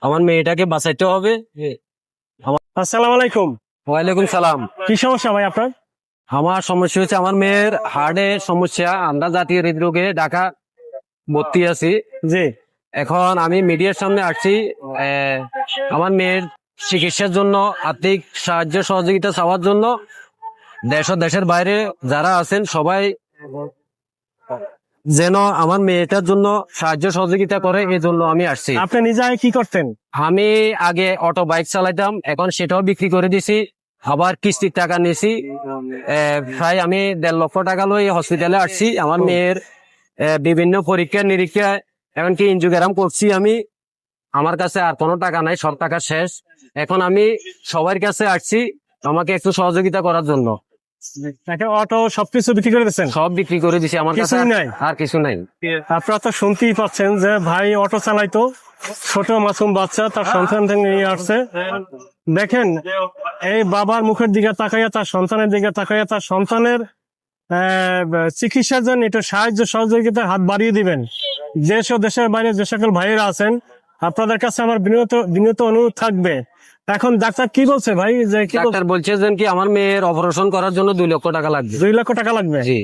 আমার মেয়েটাকে বাঁচাইতে হবে। আসসালামু আলাইকুম। ওয়ালাইকুম সালাম। কি সমস্যা ভাই আপনার? আমার সমস্যা হচ্ছে আমার মেয়ের হার্টের সমস্যা, আমরা জাতীয় হৃদরোগে ঢাকা ভর্তি আছি। জি। এখন আমি মিডিয়ার সামনে আসছি আমার মেয়ের চিকিৎসার জন্য আর্থিক সাহায্য সহযোগিতা চাওয়ার জন্য। দেশ ও দেশের বাইরে যারা আছেন সবাই যেন আমার মেয়েটার জন্য সাহায্য সহযোগিতা করে, এই জন্য আমি আসছি। আপনি নিজে আগে কি করতেন? আমি আগে অটো বাইক চালাইতাম, এখন সেটাও বিক্রি করে দিছি, আবার কিস্তির টাকা নিয়েছি। প্রায় আমি 1.5 লক্ষ টাকা লই হসপিটালে আসছি। আমার মেয়ের বিভিন্ন পরীক্ষা নিরীক্ষা এমনকি এনজিওগ্রাম করছি আমি। আমার কাছে আর কোনো টাকা নাই, সব টাকা শেষ। এখন আমি সবার কাছে আসছি আমাকে একটু সহযোগিতা করার জন্য। একটা অটো সবকিছু বিক্রি করে দিচ্ছেন? সব বিক্রি করে দিছি, আমার কাছে কিছুই নাই? আর কিছু নাই। আপনারা তো শুনতেই পাচ্ছেন যে ভাই অটো চালাইতো, ছোট মাসুম বাচ্চা তার সন্তান নিয়ে আসছে। দেখেন এই বাবার মুখের দিকে তাকাইয়া, তার সন্তানের দিকে তাকাইয়া, তার সন্তানের চিকিৎসার জন্য একটু সাহায্য সহযোগিতার হাত বাড়িয়ে দিবেন। দেশ ও দেশের বাইরে যে সকল ভাইয়েরা আছেন আপনাদের কাছে আমার বিনীত অনুরোধ থাকবে। এখন ডাক্তার কি বলছে ভাই? যে কি ডাক্তার বলছে যে কি আমার মেয়ের অপারেশন করার জন্য 2 লক্ষ টাকা লাগবে। 2 লক্ষ টাকা লাগবে? জি।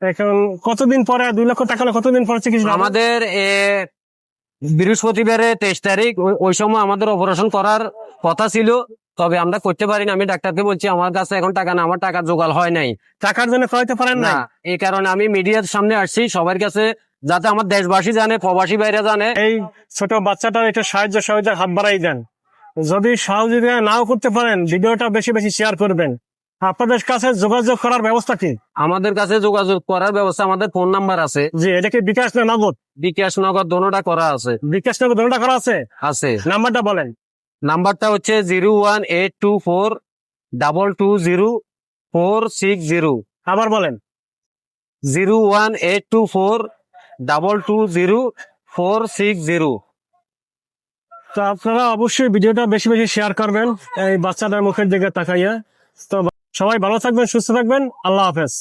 এখন কতদিন পরে 2 লক্ষ টাকা কতদিন পরে চিকিৎসা? আমাদের বৃহস্পতিবারে 23 তারিখ ওই সময় আমাদের অপারেশন করার কথা ছিল, তবে আমরা করতে পারিনি। আমি ডাক্তারকে বলছি আমার কাছে এখন টাকা না, আমার টাকা জোগাড় হয় নাই। টাকার জন্য করাইতে পারেন না? এই কারণে আমি মিডিয়ার সামনে আসছি সবার কাছে, যাতে আমার দেশবাসী জানে, প্রবাসী বাইরে জানে। এই ছোট বাচ্চাটার একটু সাহায্য সহযোগিতার হাত বাড়াই দেন। যদি সহযোগিতা নাও করতে পারেন ভিডিওটা বেশি বেশি শেয়ার করবেন। আপনাদের কাছে যোগাযোগ করার ব্যবস্থা কি? আমাদের কাছে যোগাযোগ করার ব্যবস্থা, আমাদের ফোন নাম্বার আছে। জি। এটা কি বিকাশ না নগদ? বিকাশ নগদ দোনোটা করা আছে। বিকাশ নগদ দোনোটা করা আছে? আছে। নাম্বারটা বলেন। নাম্বারটা হচ্ছে 01824220460। আবার বলেন। 01824220460। তো আপনারা অবশ্যই ভিডিওটা বেশি বেশি শেয়ার করবেন এই বাচ্চাটার মুখের দিকে তাকাইয়া। তো সবাই ভালো থাকবেন, সুস্থ থাকবেন। আল্লাহ হাফেজ।